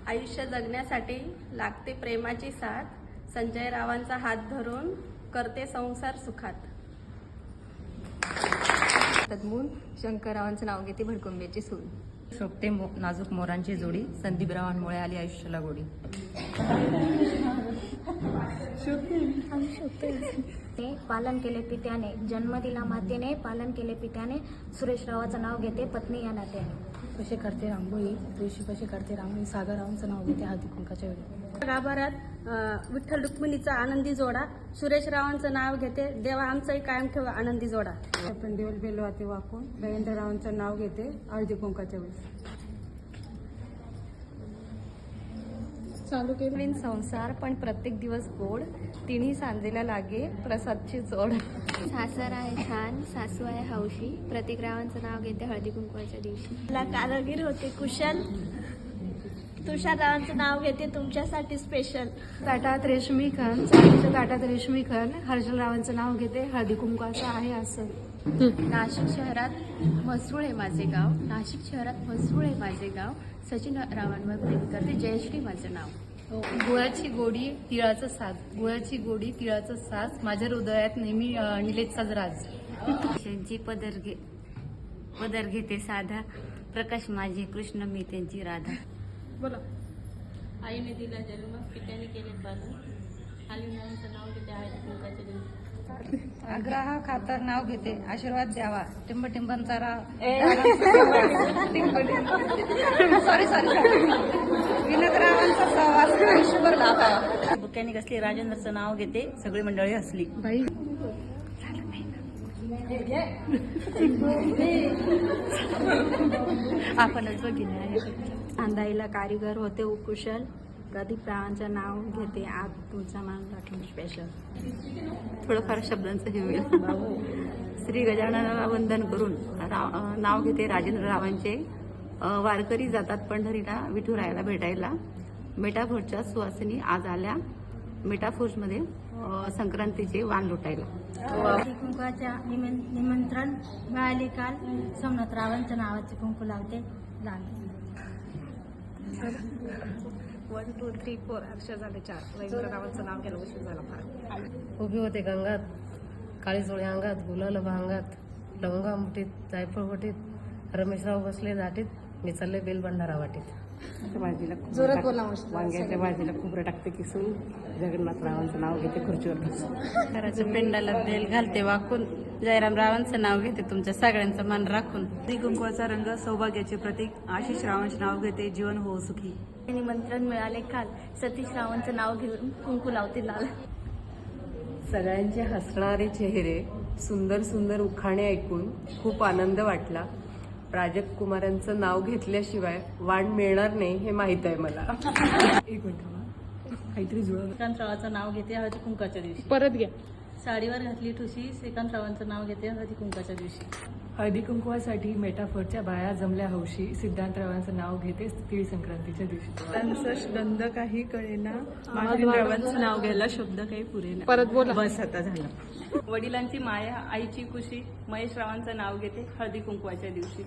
आयुष्य जगण्यासाठी लागते प्रेमाची साथ। संजय रावांचा हात धरून करते संसार सुखात। तद्मून शंकररावांचं नाव घेते भडकुंब्याची सून। शोभते नाजूक मोरांची जोडी, संदीप रावांमुळे आली आयुष्याला गोडी। ते पालन केले पित्याने, जन्म दिला मातेने, पालन केले पित्याने, सुरेश रावाचं नाव घेते पत्नी या नात्याने। कसे करते रांगोळी, तुळशी कशी करते रांगोळी, सागर रावांचं नाव घेते हळदी कुंकाच्या वेळी। गाभाऱ्यात विठ्ठल रुक्मिणीचा आनंदी जोडा, सुरेश रावांचं नाव घेते देवा आमचाही कायम ठेवा आनंदी जोडा। आपण देवल बेलवाते वाकून रवींद्र रावांचं नाव घेते हळदी कुंकाच्या वेळी। नवीन संसार पण प्रत्येक दिवस गोड, तिन्ही सांजेला लागे प्रसादची जोड। सासर आहे छान, सासू आहे हौशी, प्रतीक रावांचं नाव घेते हळदी कुंकवाच्या दिवशी। मला कारागीर होते कुशल, तुषार रावांचं नाव घेते तुमच्यासाठी स्पेशल। ताटात रेशमी खण, चांदीच्या ताटात रेशमी खण, हर्षल रावांचं नाव घेते हळदी कुंकवाचं आहे असं। नाशिक शहरात म्हसरूळ हे माझे गाव, नाशिक शहरात म्हसरूळ हे माझे गाव, सचिन रावांवर प्रेम करते जयश्री माझं नाव। गुळाची गोडी तिळाचं साज, गुळाची गोडी तिळाचं साज, माझ्या हृदयात नेहमी निलेचाच राज। त्यांची पदर घेते साधा, प्रकाश माझे कृष्ण मी त्यांची राधा। बोला। आईने दिला जन्म, पित्याने केले पालन, आलीनावांचं नाव घेते हळदी कुंकाच्या दिवशी। आग्रह खातर नाव घेते आशीर्वाद द्यावा, टिंबटिंबांचा राव विनोदरावांचा सहवास आयुष्यभर लाभावा। बुक्याने कसली राजेंद्रचं नाव घेते सगळी मंडळी हसली। आपणच बघितलं। अंधाईला कारीगर होते कुशल, प्रदीप रावांचं नाव घेते आज तुमचा मान राखून स्पेशल। थोडंफार शब्दांचं हे होईल। श्री गजाननाला वंदन करून नाव घेते राजेंद्र रावांचे। वारकरी जातात पंढरीला विठुरायाला भेटायला, मेटाफोर्सच्या सुवासिनी आज आल्या मेटाफोर्समध्ये संक्रांतीचे वाण लुटायला। कुंकवाच्या निमंत्रण मिळाले काल, सोमनाथ रावांच्या नावाचे कुंकू लावते लाल। 1 2 3 4 अक्षर झाले 4। रवींद्र रावांचं नाव घ्यायला उशीर झाला फार। उभी होते गंगात, काळी जोळे अंगात, गुलाल भांगात, लवंगा मुठीत, जायफळ वटीत, रमेशराव बसले दाटीत, मी चालले बेल भंडारा वाटीत। जोरात बोला। वांग्याच्या भाजीला खोबरं टाकते किसून, जगन्नाथ रावांचं नाव घेते खुर्चीवर बसून। घराच्या पेंडाला तेल घालते वाकून, जयराम रावांचं नाव घेते तुमच्या सगळ्यांचं मान राखून। कुंकवाचा रंग सौभाग्याचे प्रतीक, आशिष रावांचे नाव घेते जीवन हो सुखी। निमंत्रण मिळाले काल, सतीश रावांचं नाव घेऊन कुंकू लावते लाल। सगळ्यांचे हसणारे चेहरे, सुंदर सुंदर उखाणे ऐकून खूप आनंद वाटला। प्राजक्त कुमारांचं नाव घेतल्याशिवाय वाण मिळणार नाही हे माहित आहे मला। एक मिनिट काहीतरी जुळलं। श्रीकांत रावांचं नाव घेते हळदी कुंकाच्या दिवशी। परत घ्या। साडीवर घातली ठुशी, श्रीकांत रावांचं नाव घेते हळदी कुंकाच्या दिवशी। हळदी कुंकवासाठी मेटाफोरच्या बाया जमल्या हौशी, सिद्धांतरावांचं नाव घेते तिळ संक्रांतीच्या दिवशी। त्यांचं गंध काही कळेना, रावांचं नाव घ्यायला शब्द काही पुरेना। परत बोला। बस आता झालं। वडिलांची माया, आईची खुशी, महेश रावांचं नाव घेते हळदी कुंकवाच्या दिवशी।